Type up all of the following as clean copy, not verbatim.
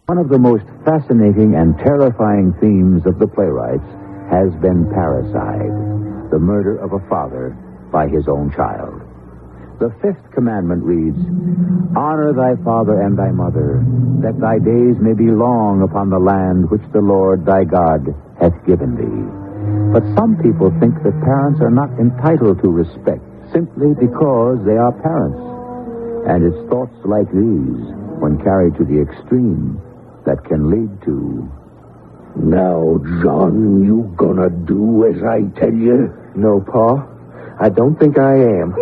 One of the most fascinating and terrifying themes of the playwrights has been parricide, the murder of a father by his own child. The fifth commandment reads, "Honor thy father and thy mother, that thy days may be long upon the land which the Lord thy God hath given thee." But some people think that parents are not entitled to respect simply because they are parents. And it's thoughts like these, when carried to the extreme, that can lead to... Now, John, you gonna do as I tell you? No, Pa. I don't think I am.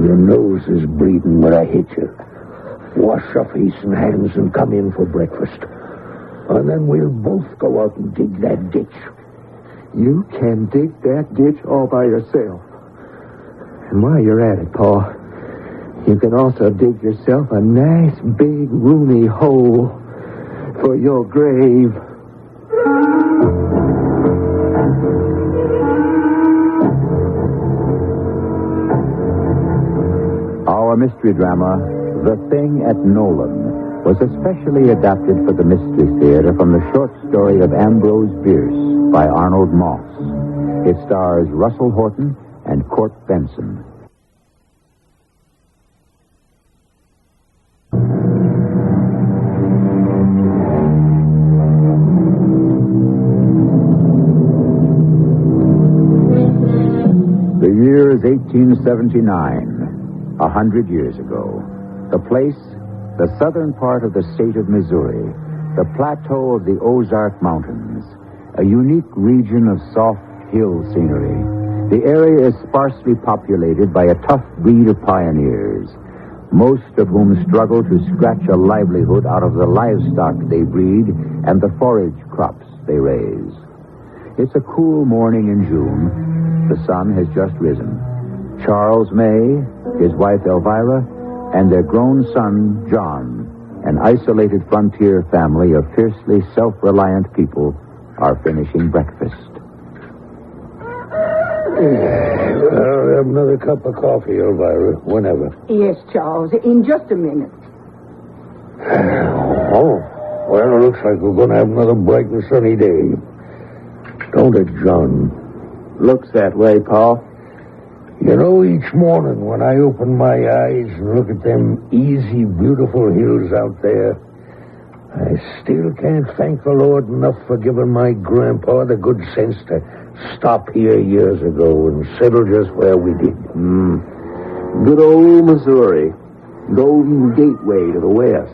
Your nose is bleeding where I hit you. Wash your face and hands and come in for breakfast. And then we'll both go out and dig that ditch. You can dig that ditch all by yourself. And while you're at it, Pa, you can also dig yourself a nice big roomy hole for your grave. Our mystery drama, The Thing at Nolan, was especially adapted for the Mystery Theater from the short story of Ambrose Bierce by Arnold Moss. It stars Russell Horton and Court Benson. The year is 1879, 100 years ago. The place, the southern part of the state of Missouri, the plateau of the Ozark Mountains, a unique region of soft hill scenery. The area is sparsely populated by a tough breed of pioneers, most of whom struggle to scratch a livelihood out of the livestock they breed and the forage crops they raise. It's a cool morning in June. The sun has just risen. Charles May, his wife Elvira, and their grown son, John, an isolated frontier family of fiercely self-reliant people, are finishing breakfast. I'll have another cup of coffee, Elvira, whenever. Yes, Charles, in just a minute. Oh, well, it looks like we're going to have another bright and sunny day. Don't it, John? Looks that way, Pa. You know, each morning when I open my eyes and look at them easy, beautiful hills out there, I still can't thank the Lord enough for giving my grandpa the good sense to stop here years ago and settle just where we did. Good old Missouri. Golden gateway to the west.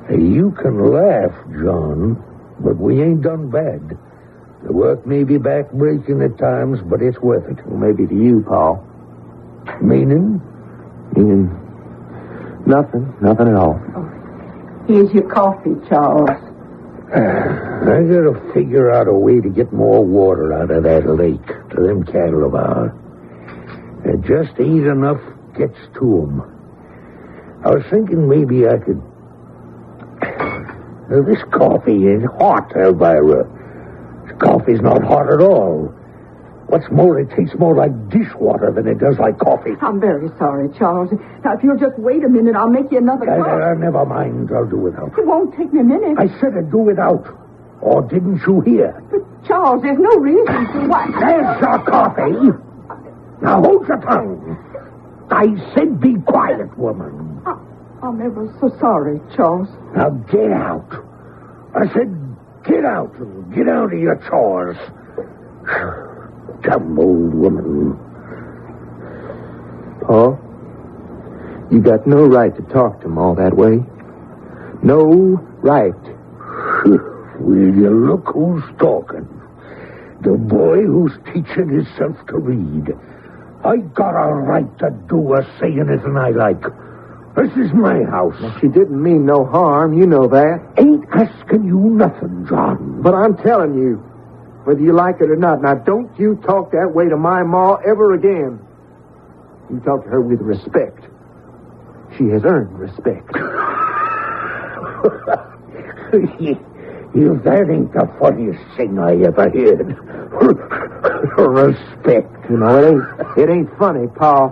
Hey, you can laugh, John, but we ain't done bad. The work may be back-breaking at times, but it's worth it. Well, maybe to you, Pa. Meaning? Meaning nothing at all. Oh, here's your coffee, Charles. I gotta figure out a way to get more water out of that lake to them cattle of ours. It just ain't enough gets to them. I was thinking maybe I could... This coffee is hot, Elvira. This coffee's not hot at all. What's more, it tastes more like dishwater than it does like coffee. I'm very sorry, Charles. Now, if you'll just wait a minute, I'll make you another cup. Never mind. I'll do without. It won't take me a minute. I said I'd do without. Or didn't you hear? But, Charles, there's no reason to what? There's your coffee. Now hold your tongue. I said be quiet, woman. I'm ever so sorry, Charles. Now get out. I said get out and get out of your chores. Dumb old woman. Pa, you got no right to talk to him all that way. No right. Will you look who's talking? The boy who's teaching himself to read. I got a right to do or say anything I like. This is my house. Well, she didn't mean no harm, you know that. Ain't asking you nothing, John. But I'm telling you, whether you like it or not, now don't you talk that way to my ma ever again. You talk to her with respect. She has earned respect. If that ain't the funniest thing I ever heard. Respect. You know, it ain't funny, Pa.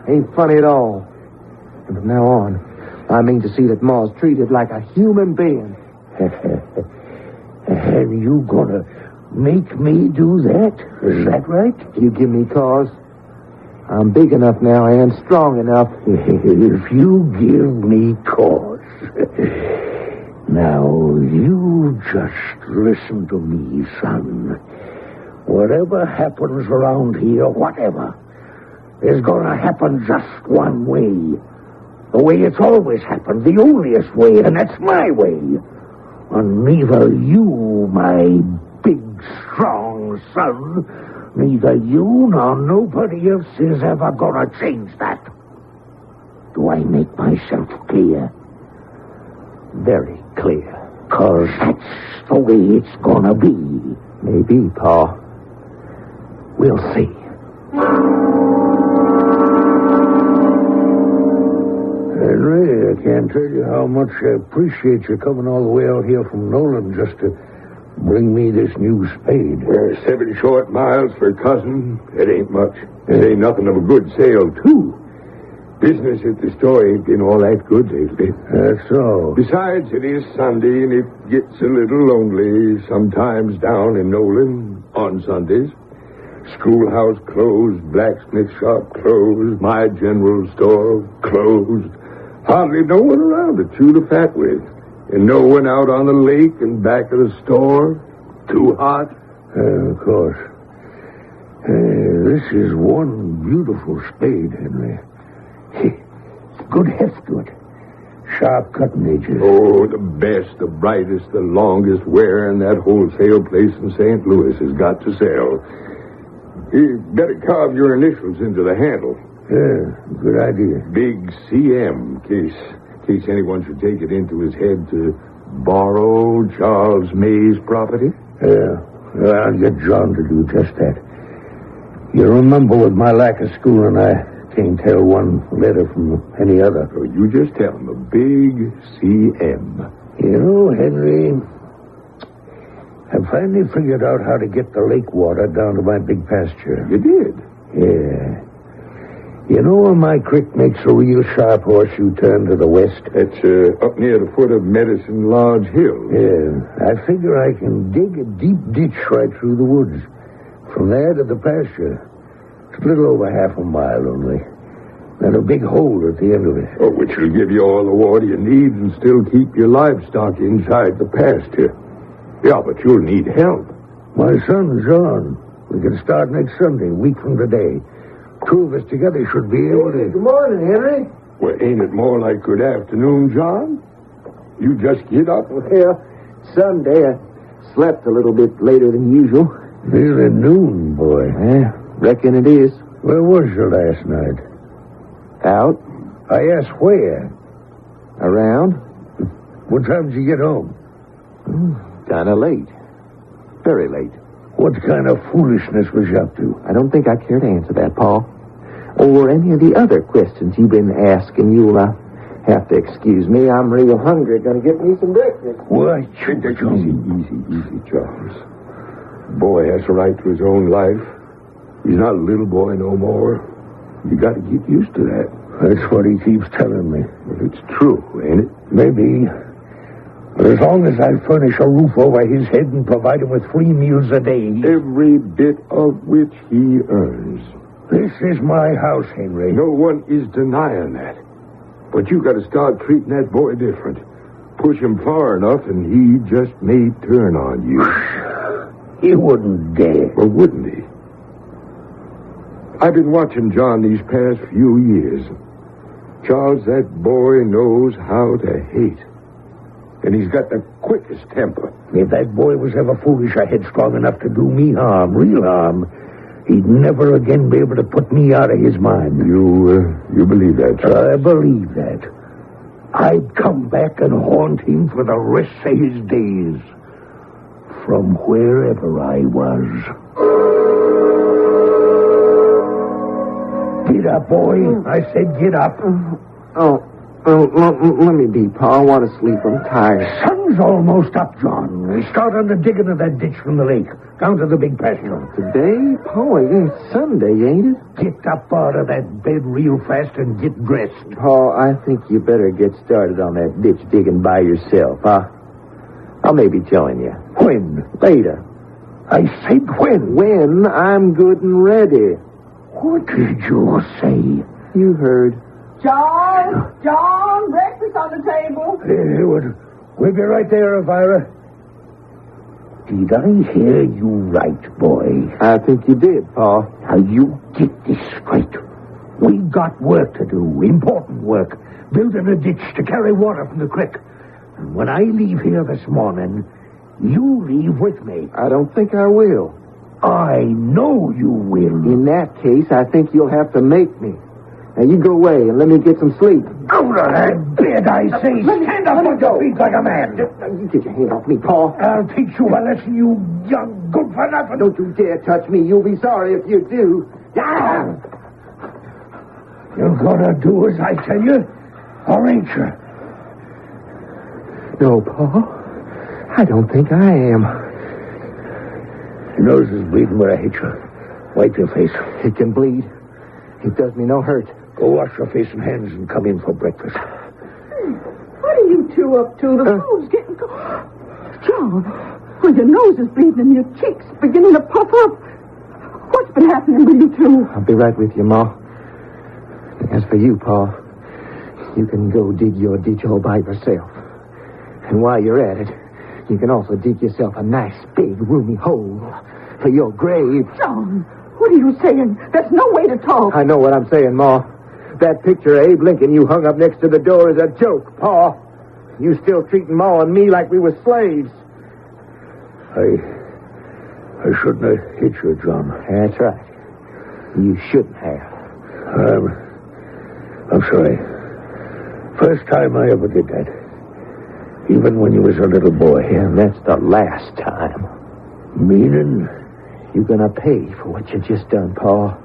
Ain't funny at all. And from now on, I mean to see that Ma's treated like a human being. And you gonna make me do that? Is that right? You give me cause. I'm big enough now and strong enough. If you give me cause. Now, you just listen to me, son. Whatever happens around here, whatever, is gonna happen just one way. The way it's always happened, the onlyest way, and that's my way. And neither you, my big, strong son, neither you nor nobody else is ever gonna change that. Do I make myself clear? Very clear. 'Cause that's the way it's gonna be. Maybe, Pa. We'll see. Henry, I can't tell you how much I appreciate you coming all the way out here from Nolan just to bring me this new spade. 7 short miles for a cousin. It ain't much. It ain't nothing of a good sale, too. Business at the store ain't been all that good lately. That's all. Besides, it is Sunday, and it gets a little lonely sometimes down in Nolan on Sundays. Schoolhouse closed, blacksmith shop closed, my general store closed. Hardly no one around to chew the fat with. And no one out on the lake and back of the store. Too hot. Of course. This is one beautiful spade, Henry. It's good heft to it. Sharp cutting edges. Oh, the best, the brightest, the longest wearing that wholesale place in St. Louis has got to sell. You better carve your initials into the handle. Yeah, good idea. Big CM, in case anyone should take it into his head to borrow Charles May's property. Yeah, I'll get John to do just that. You remember with my lack of schooling, I can't tell one letter from any other. So you just tell him a big CM. You know, Henry, I finally figured out how to get the lake water down to my big pasture. You did? Yeah. You know where my creek makes a real sharp horseshoe turn to the west? It's up near the foot of Medicine Lodge Hill. Yeah. I figure I can dig a deep ditch right through the woods. From there to the pasture. It's a little over half a mile only. And a big hole at the end of it. Oh, which will give you all the water you need and still keep your livestock inside the pasture. Yeah, but you'll need help. My son, John. We can start next Sunday, a week from today. 2 of us together should be able to... Good morning, Henry. Well, ain't it more like good afternoon, John? You just get up? Well, Sunday I slept a little bit later than usual. Nearly noon, boy. Yeah, reckon it is. Where was you last night? Out. I asked where. Around. What time did you get home? Kind of late. Very late. What kind of foolishness was you up to? I don't think I care to answer that, Paul. Or any of the other questions you've been asking. You'll have to excuse me. I'm real hungry. Gonna get me some breakfast. What? Easy, Charles. Boy has a right to his own life. He's not a little boy no more. You got to get used to that. That's what he keeps telling me. Well, it's true, ain't it? Maybe. But as long as I furnish a roof over his head and provide him with 3 meals a day... Every bit of which he earns. This is my house, Henry. No one is denying that. But you got to start treating that boy different. Push him far enough and he just may turn on you. He wouldn't dare. Well, wouldn't he? I've been watching John these past few years. Charles, that boy knows how to hate. And he's got the quickest temper. If that boy was ever foolish or headstrong enough to do me harm, real harm, he'd never again be able to put me out of his mind. You believe that, Charles? I believe that. I'd come back and haunt him for the rest of his days. From wherever I was. Get up, boy. I said get up. Oh, Let me be, Pa. I want to sleep. I'm tired. Sun's almost up, John. We start on the digging of that ditch from the lake, down to the big pasture. Today? Pa, it's Sunday, ain't it? Get up out of that bed real fast and get dressed. Pa, I think you better get started on that ditch digging by yourself, huh? I'll maybe join you. When? Later. I said when? When I'm good and ready. What did you say? You heard. John, breakfast on the table. We'll be right there, Elvira. Did I hear you right, boy? I think you did, Pa. Now, you get this straight. We got work to do, important work. Building a ditch to carry water from the creek. And when I leave here this morning, you leave with me. I don't think I will. I know you will. In that case, I think you'll have to make me. Now, you go away and let me get some sleep. Out of that bed, I say. Stand up on your feet like a man. You get your hand off me, Pa. I'll teach you a lesson, you young good-for-nothing. Don't you dare touch me. You'll be sorry if you do. Ah! You're gonna do as I tell you, or ain't you? No, Pa. I don't think I am. Your nose is bleeding where I hit you. Wipe your face. It can bleed. It does me no hurt. Go wash your face and hands and come in for breakfast. What are you two up to? The food's getting cold. John, well, your nose is bleeding and your cheeks beginning to puff up. What's been happening with you two? I'll be right with you, Ma. As for you, Pa, you can go dig your ditch all by yourself. And while you're at it, you can also dig yourself a nice, big, roomy hole for your grave. John, what are you saying? There's no way to talk. I know what I'm saying, Ma. That picture of Abe Lincoln you hung up next to the door is a joke, Pa. You still treating Ma and me like we were slaves. I shouldn't have hit you, John. That's right. You shouldn't have. I'm sorry. First time I ever did that. Even when you was a little boy. Yeah, and that's the last time. Meaning? You're gonna pay for what you just done, Pa.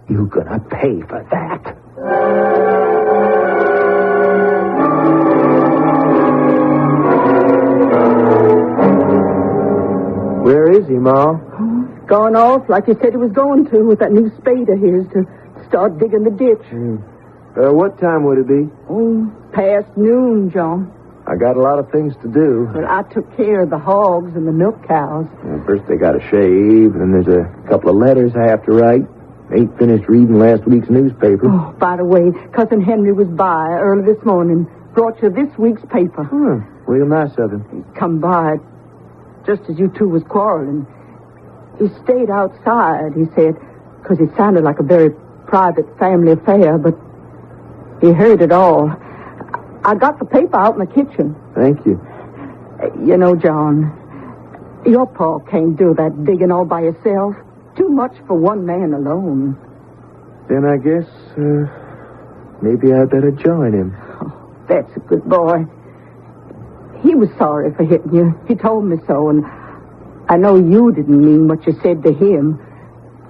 You're gonna pay for that. Where is he, Ma? Gone off like he said he was going to with that new spade of his to start digging the ditch. What time would it be? Oh, past noon, John. I got a lot of things to do. But I took care of the hogs and the milk cows. First they got to shave, and there's a couple of letters I have to write. Ain't finished reading last week's newspaper. Oh, by the way, Cousin Henry was by early this morning. Brought you this week's paper. Real nice of him. He come by just as you two was quarreling. He stayed outside, he said, because it sounded like a very private family affair, but he heard it all. I got the paper out in the kitchen. Thank you. You know, John, your pa can't do that digging all by yourself. Too much for one man alone. Then I guess, maybe I better join him. Oh, that's a good boy. He was sorry for hitting you. He told me so, and I know you didn't mean what you said to him.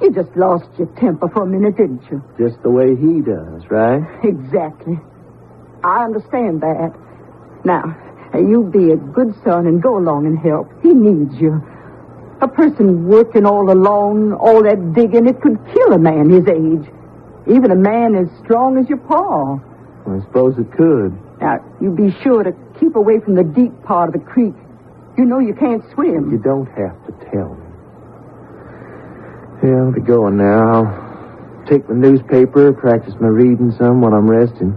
You just lost your temper for a minute, didn't you? Just the way he does, right? Exactly. I understand that. Now, you be a good son and go along and help. He needs you. A person working all alone, all that digging, it could kill a man his age. Even a man as strong as your pa. I suppose it could. Now, you be sure to keep away from the deep part of the creek. You know you can't swim. You don't have to tell me. Yeah, I'll be going now. I'll take the newspaper, practice my reading some when I'm resting.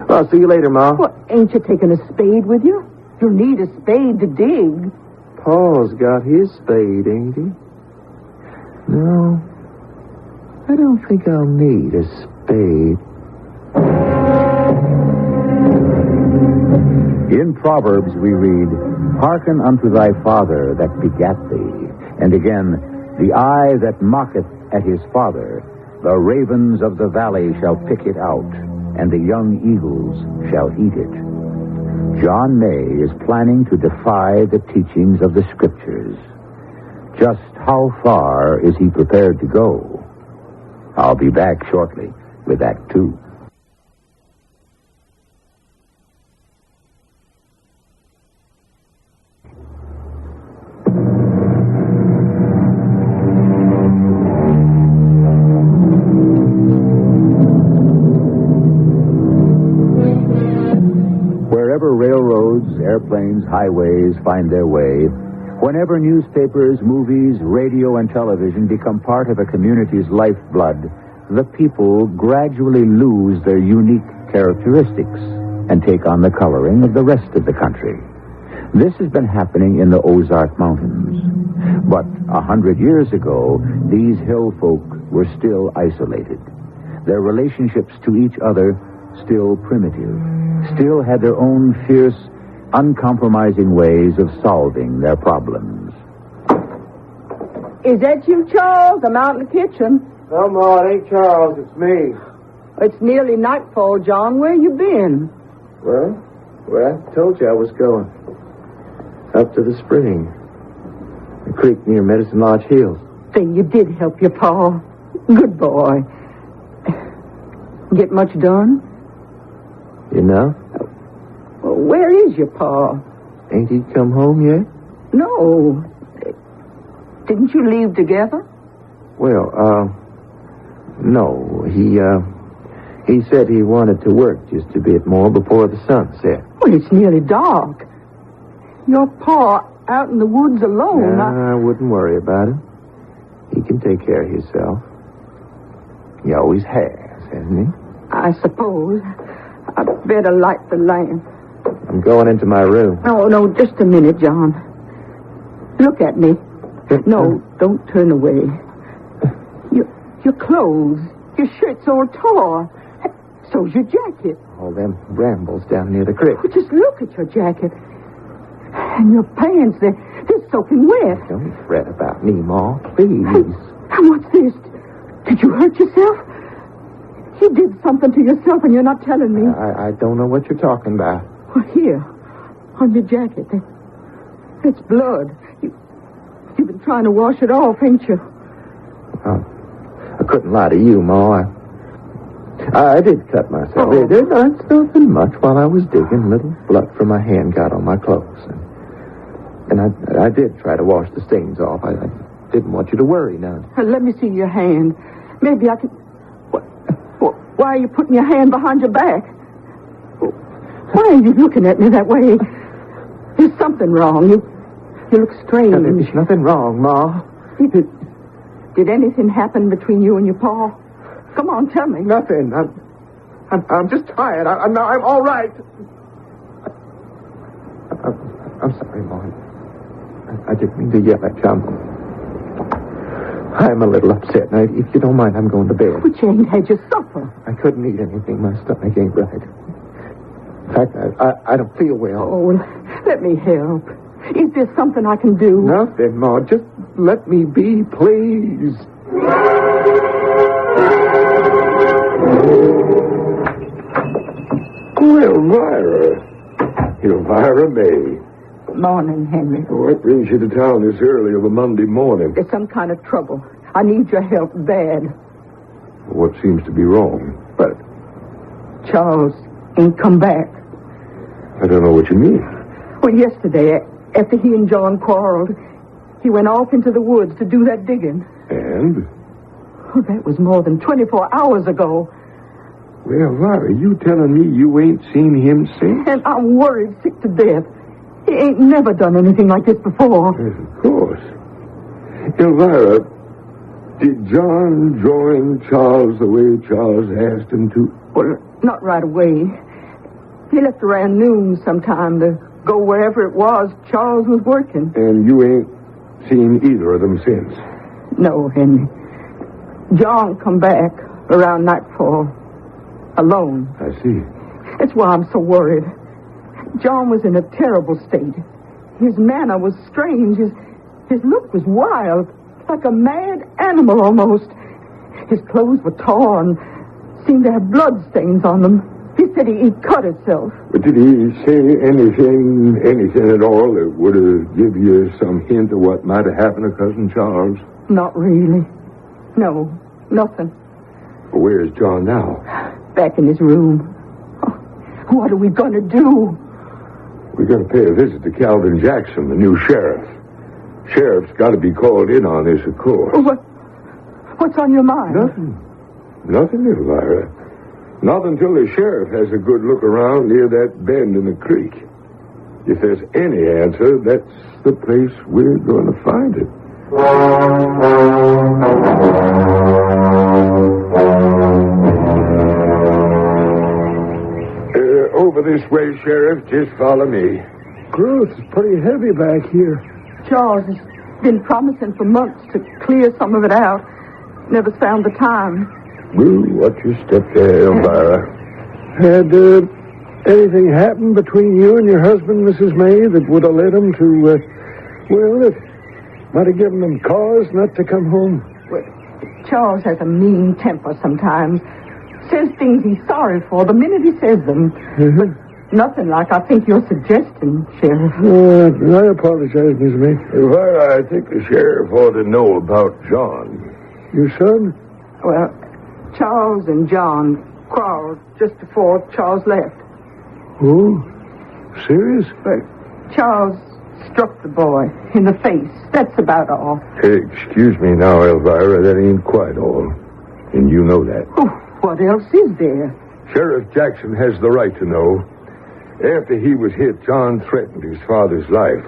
Well, I'll see you later, Ma. Well, ain't you taking a spade with you? You'll need a spade to dig. Paul's got his spade, ain't he? No, I don't think I'll need a spade. In Proverbs we read, "Hearken unto thy father that begat thee." And again, "The eye that mocketh at his father, the ravens of the valley shall pick it out, and the young eagles shall eat it." John May is planning to defy the teachings of the Scriptures. Just how far is he prepared to go? I'll be back shortly with Act 2. Wherever railroads, airplanes, highways find their way, whenever newspapers, movies, radio, and television become part of a community's lifeblood, the people gradually lose their unique characteristics and take on the coloring of the rest of the country. This has been happening in the Ozark Mountains. But 100 years ago, these hill folk were still isolated. Their relationships to each other still primitive, still had their own fierce, uncompromising ways of solving their problems. Is that you, Charles? I'm out in the kitchen. No, Ma, it ain't Charles. It's me. It's nearly nightfall, John. Where you been? Well, where I told you I was going. Up to the spring. The creek near Medicine Lodge Hills. Then you did help your pa. Good boy. Get much done? You know? Well, where is your pa? Ain't he come home yet? No. Didn't you leave together? Well, no. He said he wanted to work just a bit more before the sun set. Well, it's nearly dark. Your pa out in the woods alone. I wouldn't worry about him. He can take care of himself. He always has, hasn't he? I suppose. I'd better light the lamp. I'm going into my room. No, just a minute, John. Look at me. No, don't turn away. Your clothes, your shirt's all tore. So's your jacket. All them brambles down near the creek. Oh, just look at your jacket. And your pants, they're soaking wet. Don't fret about me, Ma, please. And what's this? Did you hurt yourself? You did something to yourself and you're not telling me. I don't know what you're talking about. Well, here, on your jacket, it's blood. You've been trying to wash it off, ain't you? I couldn't lie to you, Ma. I did cut myself. Oh. There's nothing much while I was digging. A little blood from my hand got on my clothes. And I did try to wash the stains off. I didn't want you to worry none. Let me see your hand. Maybe I can... Why are you putting your hand behind your back? Why are you looking at me that way? There's something wrong. You look strange. Now, there's nothing wrong, Ma. Did anything happen between you and your pa? Come on, tell me. Nothing. I'm just tired. I'm all right. I'm sorry, Ma. I didn't mean to yell at you. I'm a little upset. Now, if you don't mind, I'm going to bed. But you ain't had your supper. I couldn't eat anything. My stomach ain't right. In fact, I don't feel well. Oh, let me help. Is there something I can do? Nothing, Ma. Just let me be, please. Oh, Elvira May. Morning, Henry. What brings you to town this early of a Monday morning? There's some kind of trouble. I need your help bad. What seems to be wrong? But Charles ain't come back. I don't know what you mean. Well, yesterday, after he and John quarreled, he went off into the woods to do that digging. And? Oh, that was more than 24 hours ago. Well, Elvira, you telling me you ain't seen him since? And I'm worried sick to death. He ain't never done anything like this before. Yes, of course. Elvira, did John join Charles the way Charles asked him to? Well, not right away. He left around noon sometime to go wherever it was Charles was working. And you ain't seen either of them since? No, Henry. John come back around nightfall. Alone. I see. That's why I'm so worried. John was in a terrible state. His manner was strange. His look was wild, like a mad animal almost. His clothes were torn, seemed to have blood stains on them. He said he cut himself. But did he say anything at all that would have give you some hint of what might have happened to Cousin Charles? Not really. No, nothing. Well, where's John now? Back in his room. Oh, what are we going to do? We're going to pay a visit to Calvin Jackson, the new sheriff. Sheriff's got to be called in on this, of course. What's on your mind? Nothing, Elvira. Not until the sheriff has a good look around near that bend in the creek. If there's any answer, that's the place we're going to find it. Over this way, Sheriff. Just follow me. Growth is pretty heavy back here. Charles has been promising for months to clear some of it out. Never found the time. Well, watch your step there, Elvira. Had anything happened between you and your husband, Mrs. May, that would have led him to, it might have given him cause not to come home? Well, Charles has a mean temper sometimes. Says things he's sorry for the minute he says them. But nothing like I think you're suggesting, Sheriff. I apologize, Miss May. Elvira, I think the sheriff ought to know about John. Your son? Well, Charles and John quarreled just before Charles left. Oh? Serious? But Charles struck the boy in the face. That's about all. Excuse me now, Elvira. That ain't quite all. And you know that. Oh, what else is there? Sheriff Jackson has the right to know. After he was hit, John threatened his father's life.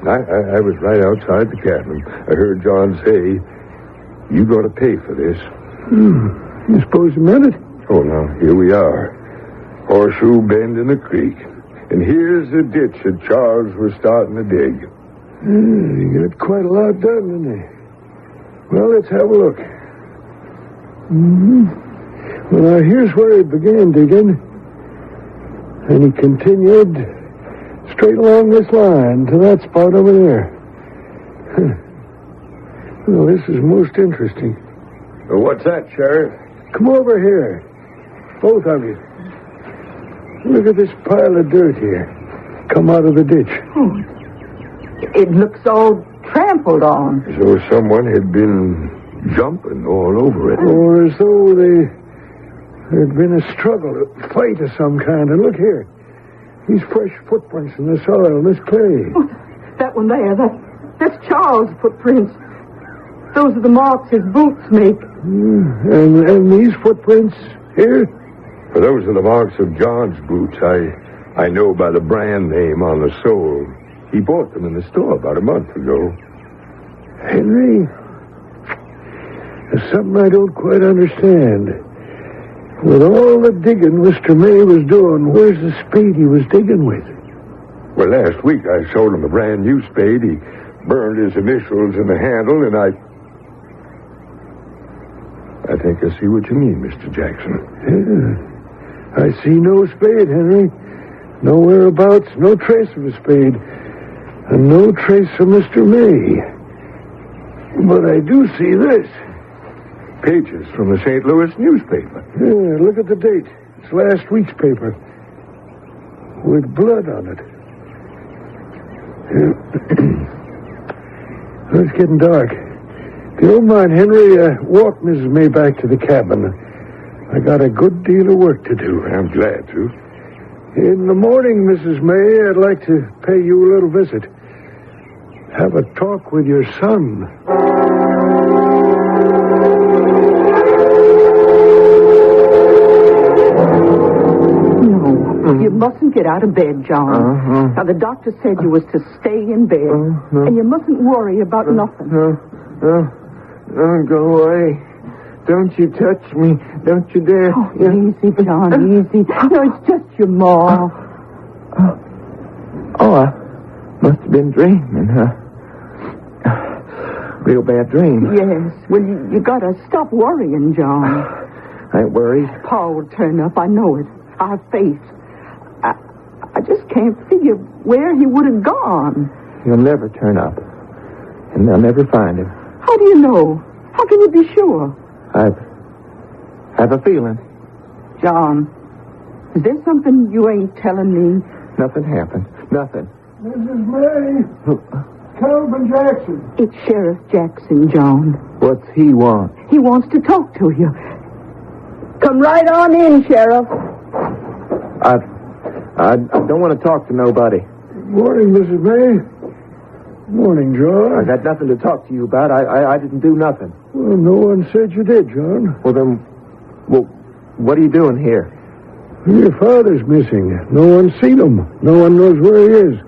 I was right outside the cabin. I heard John say, "You got to pay for this." You suppose you meant it? Oh, now, here we are. Horseshoe Bend in the creek. And here's the ditch that Charles was starting to dig. You got quite a lot done, didn't you? Well, let's have a look. Well, now, here's where he began digging. And he continued straight along this line to that spot over there. Well, this is most interesting. What's that, Sheriff? Come over here. Both of you. Look at this pile of dirt here. Come out of the ditch. Oh, it looks all trampled on. As though someone had been jumping all over it. Or as though there'd been a struggle, a fight of some kind. And look here. These fresh footprints in the soil, this clay. Oh, that one there, that's Charles' footprints. Those are the marks his boots make. And these footprints here? For those are the marks of John's boots. I know by the brand name on the sole. He bought them in the store about a month ago. Henry, there's something I don't quite understand. With all the digging Mr. May was doing, where's the spade he was digging with? Well, last week I sold him a brand new spade. He burned his initials in the handle, and I think I see what you mean, Mr. Jackson. Yeah. I see no spade, Henry. No whereabouts, no trace of a spade. And no trace of Mr. May. But I do see this. Pages from the St. Louis newspaper. Yeah, look at the date. It's last week's paper. With blood on it. It's getting dark. If you don't mind, Henry, walk Mrs. May back to the cabin. I got a good deal of work to do. I'm glad to. In the morning, Mrs. May, I'd like to pay you a little visit. Have a talk with your son. No, you mustn't get out of bed, John. Now, the doctor said you was to stay in bed. And you mustn't worry about nothing. Don't go away. Don't you touch me. Don't you dare. Oh, easy, John, easy. No, it's just your ma. I must have been dreaming, huh? Real bad dream. Yes. Well, you gotta stop worrying, John. I ain't worried. Paul will turn up. I know it. I have faith. I just can't figure where he would have gone. He'll never turn up. And they'll never find him. How do you know? How can you be sure? I have a feeling. John, is there something you ain't telling me? Nothing happened. Nothing. Mrs. May. Calvin Jackson. It's Sheriff Jackson, John. What's he want? He wants to talk to you. Come right on in, Sheriff. I don't want to talk to nobody. Morning, Mrs. May. Morning, John. I got nothing to talk to you about. I didn't do nothing. Well, no one said you did, John. Well, then, What are you doing here? Your father's missing. No one's seen him. No one knows where he is.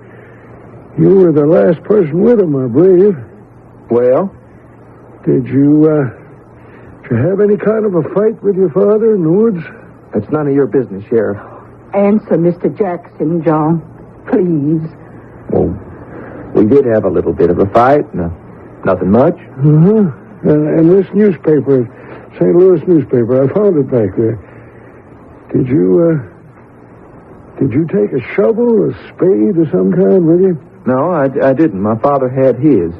You were the last person with him, I believe. Well? Did you have any kind of a fight with your father in the woods? That's none of your business, Sheriff. Answer, Mr. Jackson, John. Please. Well, we did have a little bit of a fight. No, nothing much. Uh-huh. And this newspaper, St. Louis newspaper, I found it back there. Did you take a shovel, a spade of some kind with you? No, I didn't. My father had his.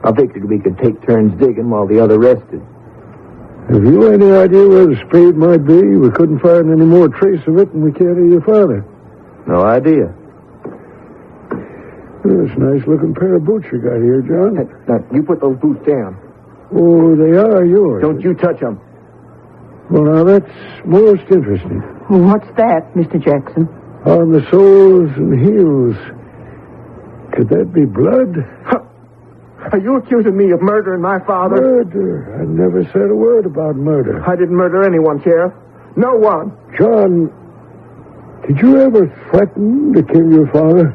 I figured we could take turns digging while the other rested. Have you any idea where the spade might be? We couldn't find any more trace of it than we can of your father. No idea. That's a nice-looking pair of boots you got here, John. Now, you put those boots down. Oh, they are yours. Don't you touch them. Well, now, that's most interesting. What's that, Mr. Jackson? On the soles and heels. Could that be blood? Are you accusing me of murdering my father? Murder? I never said a word about murder. I didn't murder anyone, Sheriff. No one. John, did you ever threaten to kill your father?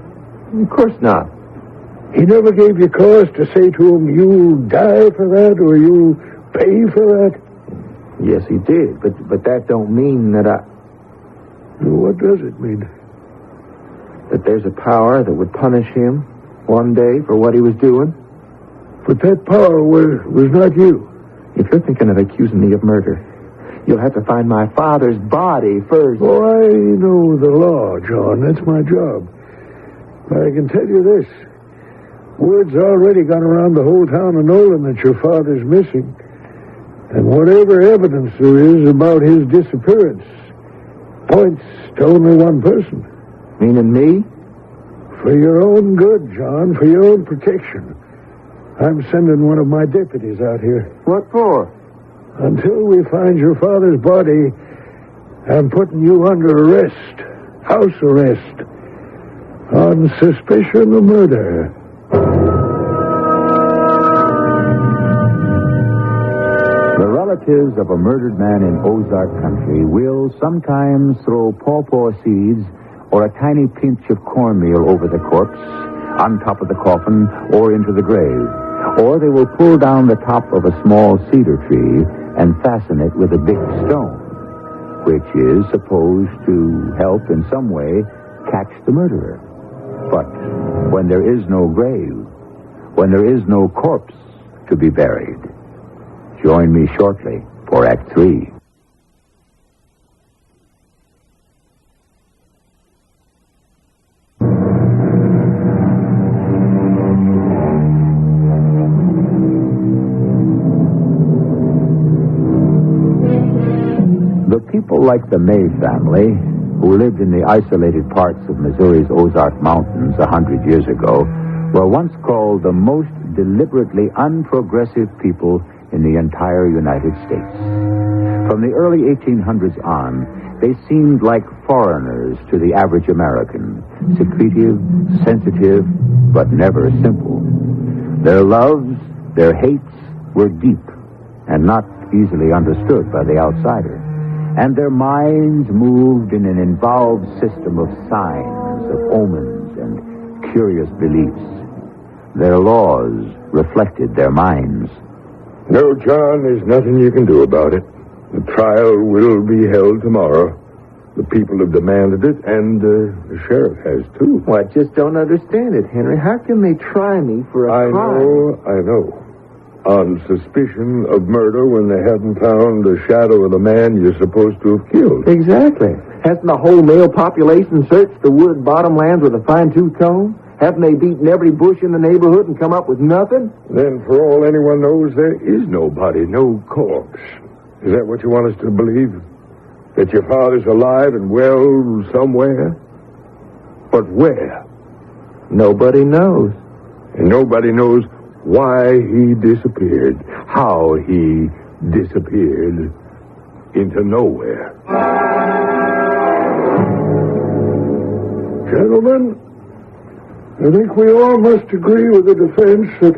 Of course not. He never gave you cause to say to him, you'll die for that or you'll pay for that? Yes, he did, but that don't mean that What does it mean? that there's a power that would punish him one day for what he was doing. But that power was not you. If you're thinking of accusing me of murder, you'll have to find my father's body first. Oh, I know the law, John. That's my job. But I can tell you this. Word's already gone around the whole town of Nolan that your father's missing. And whatever evidence there is about his disappearance points to only one person. Meaning me? For your own good, John, for your own protection. I'm sending one of my deputies out here. What for? Until we find your father's body, I'm putting you under arrest, house arrest, on suspicion of murder. The relatives of a murdered man in Ozark country will sometimes throw pawpaw seeds or a tiny pinch of cornmeal over the corpse, on top of the coffin, or into the grave. Or they will pull down the top of a small cedar tree and fasten it with a big stone, which is supposed to help in some way catch the murderer. But when there is no grave, when there is no corpse to be buried, join me shortly for Act 3. The people like the May family, who lived in the isolated parts of Missouri's Ozark Mountains 100 years ago, were once called the most deliberately unprogressive people in the entire United States. From the early 1800s on, they seemed like foreigners to the average American, secretive, sensitive, but never simple. Their loves, their hates were deep and not easily understood by the outsider. And their minds moved in an involved system of signs, of omens, and curious beliefs. Their laws reflected their minds. No, John, there's nothing you can do about it. The trial will be held tomorrow. The people have demanded it, and the sheriff has, too. Well, I just don't understand it, Henry. How can they try me for a crime? I know. On suspicion of murder when they haven't found the shadow of the man you're supposed to have killed. Exactly. Hasn't the whole male population searched the wood bottomlands with a fine-tooth comb? Haven't they beaten every bush in the neighborhood and come up with nothing? Then, for all anyone knows, there is no body, no corpse. Is that what you want us to believe? That your father's alive and well somewhere? But where? Nobody knows. And nobody knows why he disappeared, how he disappeared into nowhere. Gentlemen, I think we all must agree with the defense that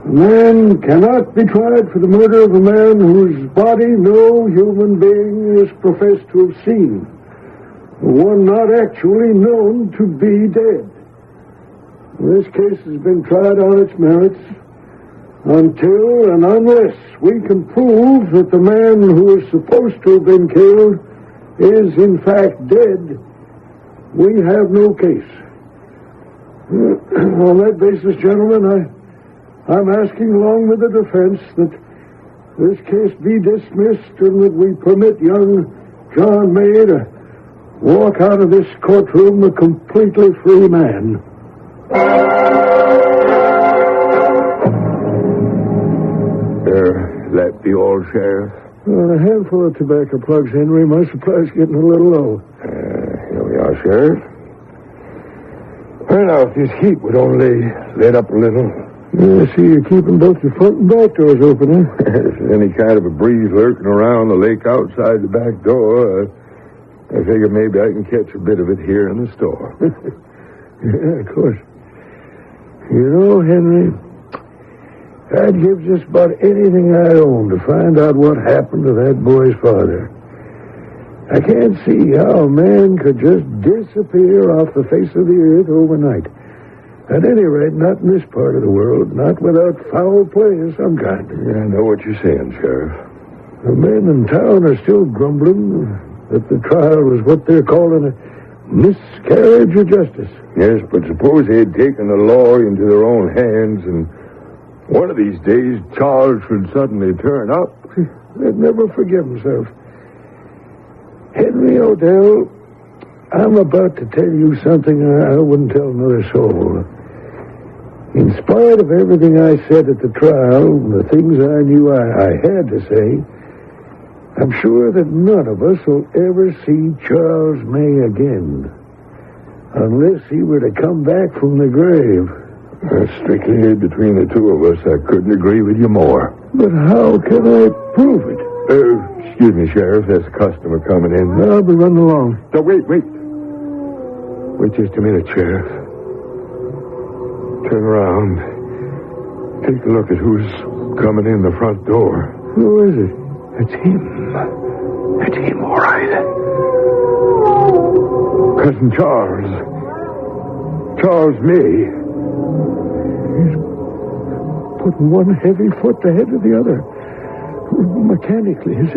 A man cannot be tried for the murder of a man whose body no human being is professed to have seen. One not actually known to be dead. This case has been tried on its merits until and unless we can prove that the man who is supposed to have been killed is in fact dead. We have no case. On that basis, gentlemen, I'm asking along with the defense that this case be dismissed and that we permit young John May to walk out of this courtroom a completely free man. That be all, Sheriff? Well, a handful of tobacco plugs, Henry. My supply's getting a little low. Here we are, Sheriff. Well, now, if this heat would only let up a little. Yeah, I see you're keeping both your front and back doors open, huh? If there's any kind of a breeze lurking around the lake outside the back door, I figure maybe I can catch a bit of it here in the store. Yeah, of course. You know, Henry, I'd give just about anything I own to find out what happened to that boy's father. I can't see how a man could just disappear off the face of the earth overnight. At any rate, not in this part of the world, not without foul play of some kind. Yeah, I know what you're saying, Sheriff. The men in town are still grumbling that the trial was what they're calling a miscarriage of justice. Yes, but suppose they had taken the law into their own hands and one of these days Charles should suddenly turn up. They'd never forgive himself. Henry Odell, I'm about to tell you something I wouldn't tell another soul. In spite of everything I said at the trial, and the things I knew I had to say, I'm sure that none of us will ever see Charles May again. Unless he were to come back from the grave. Strictly between the two of us, I couldn't agree with you more. But how can I prove it? Excuse me, Sheriff. There's a customer coming in. I'll be running along. No, wait. Wait just a minute, Sheriff. Turn around. Take a look at who's coming in the front door. Who is it? It's him. It's him, all right. Cousin Charles. Charles May. He's putting one heavy foot ahead of the other. Mechanically, as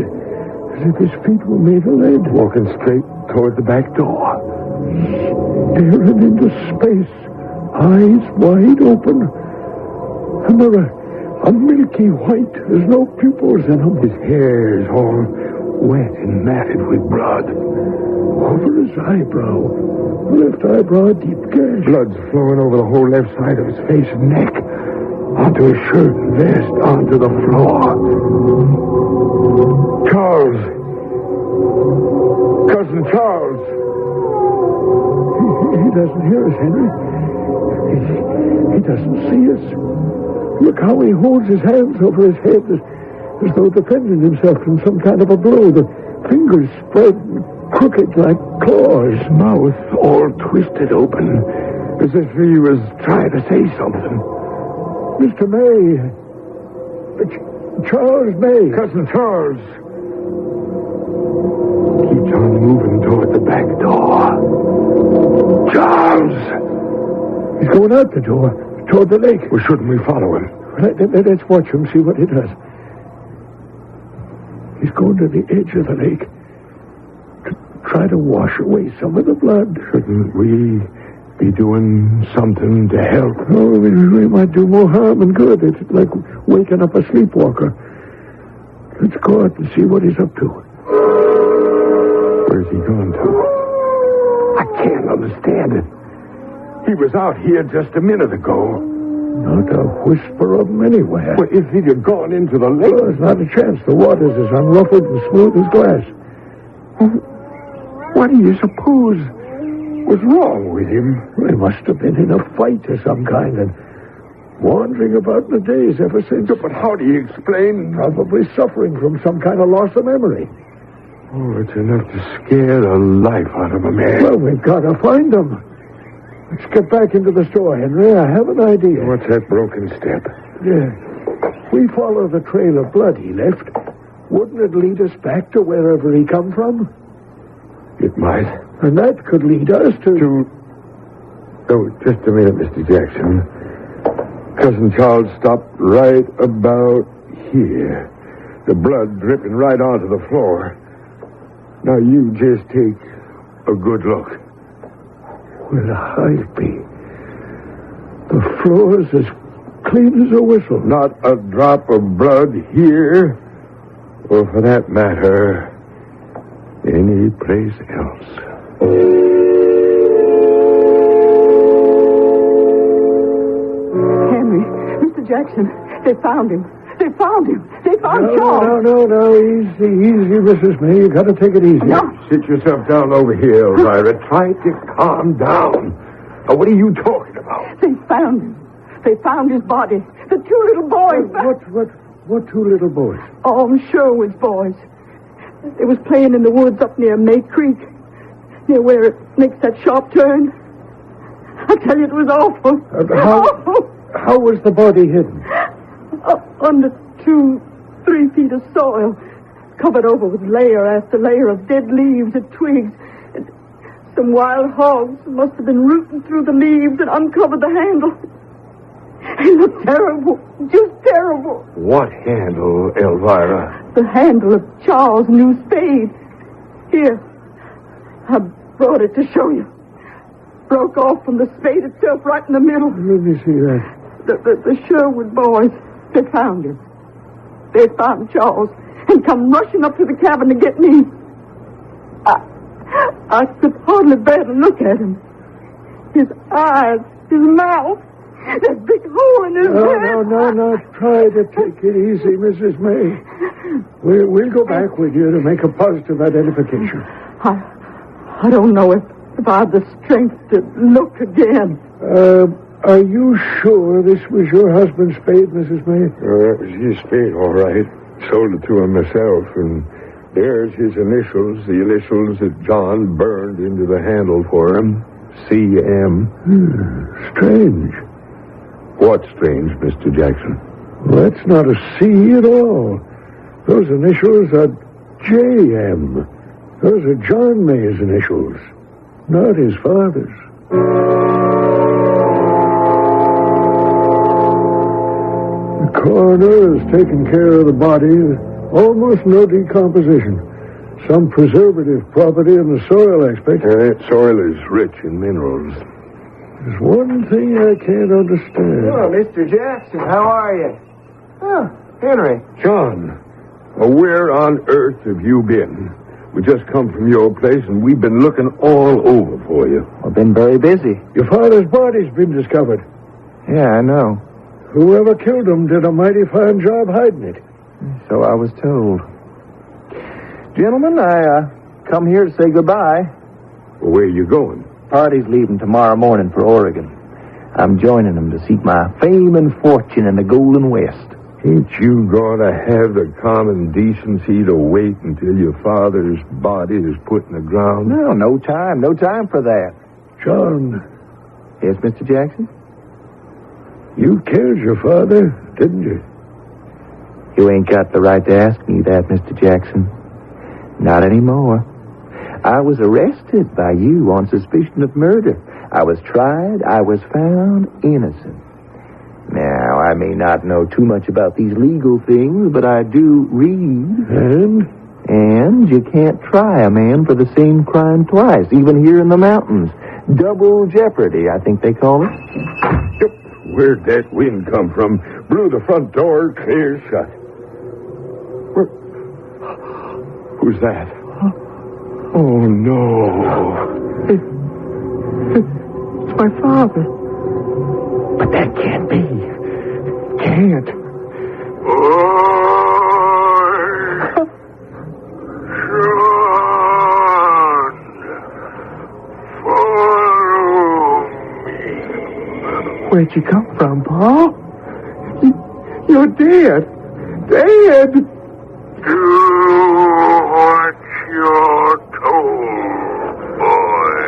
if his feet were made of lead. Walking straight toward the back door. Staring into space. Eyes wide open. And they're a milky white. There's no pupils in them. His hair is all wet and matted with blood. Over his eyebrow. Left eyebrow, deep gash. Blood's flowing over the whole left side of his face and neck. Onto his shirt and vest. Onto the floor. Charles. Cousin Charles. He doesn't hear us, Henry. He doesn't see us. Look how he holds his hands over his head as though defending himself from some kind of a blow. The fingers spread crooked like claws. His mouth all twisted open as if he was trying to say something. Mr. May. Charles May. Cousin Charles. Keeps on moving toward the back door. Charles! He's going out the door, toward the lake. Well, shouldn't we follow him? Let's watch him, see what he does. He's going to the edge of the lake to try to wash away some of the blood. Shouldn't we be doing something to help? Oh, we might do more harm than good. It's like waking up a sleepwalker. Let's go out and see what he's up to. Where's he going to? I can't understand it. He was out here just a minute ago. Not a whisper of him anywhere. Well, if he'd have gone into the lake... Well, there's not a chance. The water's as unruffled and smooth as glass. What do you suppose was wrong with him? Well, he must have been in a fight of some kind and wandering about in the days ever since. But how do you explain... Probably suffering from some kind of loss of memory. Oh, it's enough to scare the life out of a man. Well, we've got to find him. Let's get back into the store, Henry. I have an idea. What's that broken step? We follow the trail of blood he left. Wouldn't it lead us back to wherever he come from? It might. And that could lead us to... Oh, just a minute, Mr. Jackson. Cousin Charles stopped right about here. The blood dripping right onto the floor. Now you just take a good look. Well, I'll be. The floor's as clean as a whistle. Not a drop of blood here, or for that matter, any place else. Henry, Mr. Jackson, they found him. They found Charles. No. Easy, Mrs. May. You gotta take it easy. No. Sit yourself down over here, Elvira. Try to calm down. Now, what are you talking about? They found him. They found his body. The two little boys. What two little boys? Oh, Sherwood's boys. They was playing in the woods up near May Creek, near where it makes that sharp turn. I tell you, it was awful. How was the body hidden? Under 2-3 feet of soil, covered over with layer after layer of dead leaves and twigs. And some wild hogs must have been rooting through the leaves and uncovered the handle. It looked terrible, just terrible. What handle, Elvira? The handle of Charles' new spade. Here, I brought it to show you. Broke off from the spade itself right in the middle. Let me see that. The Sherwood boys, they found him. They found Charles and come rushing up to the cabin to get me. I could hardly bear to look at him. His eyes, his mouth, that big hole in his head. No. Try to take it easy, Mrs. May. We'll go back with you to make a positive identification. I don't know if I have the strength to look again. Are you sure this was your husband's spade, Mrs. May? That was his spade, all right. Sold it to him myself, and there's his initials, the initials that John burned into the handle for him. C.M. Strange. What's strange, Mr. Jackson? Well, that's not a C at all. Those initials are J.M. Those are John May's initials, not his father's. The coroner has taken care of the body. Almost no decomposition. Some preservative property in the soil, I expect. That soil is rich in minerals. There's one thing I can't understand. Oh, Mr. Jackson, how are you? Oh, Henry. John, where on earth have you been? We just come from your place, and we've been looking all over for you. I've been very busy. Your father's body's been discovered. Yeah, I know. Whoever killed him did a mighty fine job hiding it. So I was told. Gentlemen, I come here to say goodbye. Well, where are you going? Party's leaving tomorrow morning for Oregon. I'm joining them to seek my fame and fortune in the Golden West. Ain't you going to have the common decency to wait until your father's body is put in the ground? No time for that. John. Yes, Mr. Jackson? You killed your father, didn't you? You ain't got the right to ask me that, Mr. Jackson. Not anymore. I was arrested by you on suspicion of murder. I was tried. I was found innocent. Now, I may not know too much about these legal things, but I do read. And you can't try a man for the same crime twice, even here in the mountains. Double jeopardy, I think they call it. Yep. Where'd that wind come from? Blew the front door clear shut. Who's that? Oh, no. It's my father. But that can't be. Can't. Where'd you come from, Paul? You're dead. Dead. Do what you're told, boy.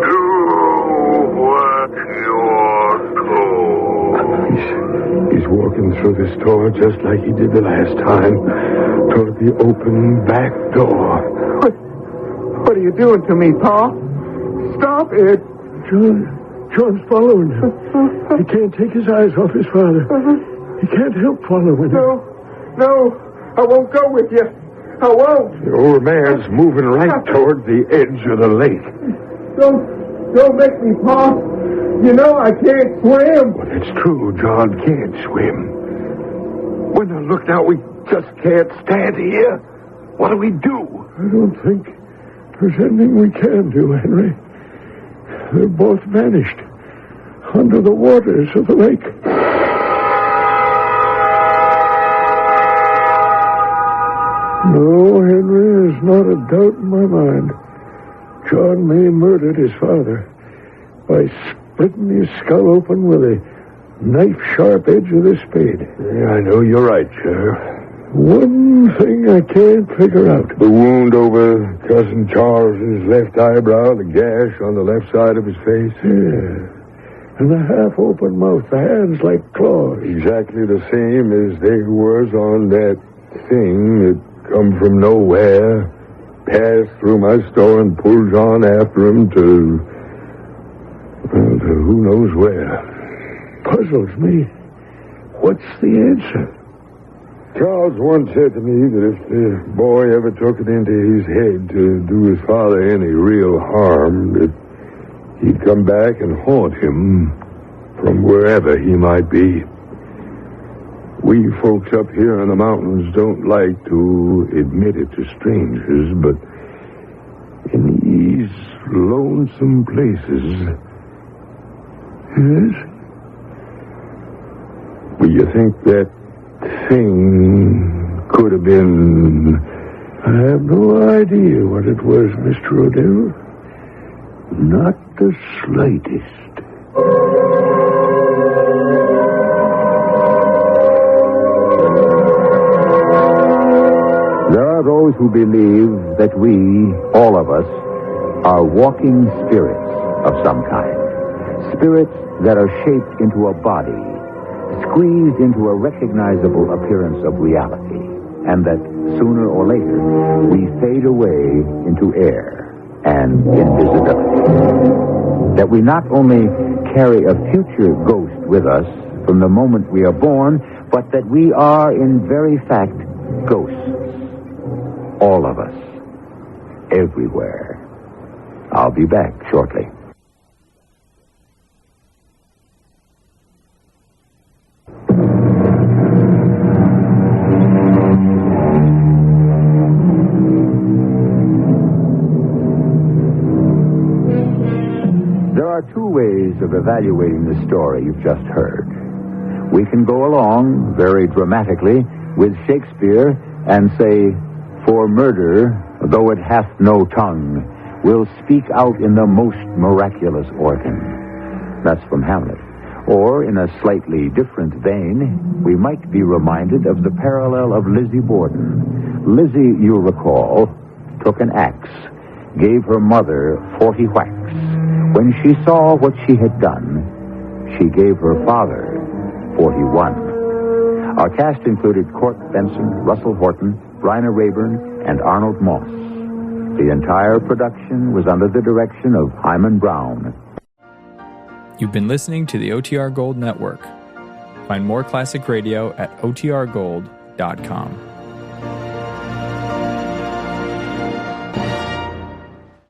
Do what you're told. walking through this door just like he did the last time, toward the open back door. What are you doing to me, Pa? Stop it. John's following him. He can't take his eyes off his father. He can't help following him. No, I won't go with you. I won't. The old man's moving right toward the edge of the lake. Don't make me, Pa. You know I can't swim. But it's true, John can't swim. When I look now, we just can't stand here. What do we do? I don't think there's anything we can do, Henry. They're both vanished under the waters of the lake. No, Henry, there's not a doubt in my mind. John May murdered his father by splitting his skull open with a knife-sharp edge of the spade. Yeah, I know you're right, Sheriff. One thing I can't figure out. The wound over Cousin Charles's left eyebrow, the gash on the left side of his face. Yeah. And the half-open mouth, the hands like claws. Exactly the same as they was on that thing that come from nowhere, passed through my store and pulled John after him to who knows where. Puzzles me. What's the answer? Charles once said to me that if the boy ever took it into his head to do his father any real harm, that he'd come back and haunt him from wherever he might be. We folks up here in the mountains don't like to admit it to strangers, but in these lonesome places... Yes? Well, you think that thing could have been... I have no idea what it was, Mr. Odell. Not the slightest. There are those who believe that we, all of us, are walking spirits of some kind. Spirits that are shaped into a body, squeezed into a recognizable appearance of reality, and that sooner or later we fade away into air and invisibility. That we not only carry a future ghost with us from the moment we are born, but that we are in very fact ghosts. All of us. Everywhere. I'll be back shortly. There are two ways of evaluating the story you've just heard. We can go along very dramatically with Shakespeare and say, "For murder, though it hath no tongue, will speak out in the most miraculous organ." That's from Hamlet. Or, in a slightly different vein, we might be reminded of the parallel of Lizzie Borden. Lizzie, you'll recall, took an axe, gave her mother 40 whacks. When she saw what she had done, she gave her father 41. Our cast included Court Benson, Russell Horton, Bryna Rayburn, and Arnold Moss. The entire production was under the direction of Hyman Brown. You've been listening to the OTR Gold Network. Find more classic radio at otrgold.com.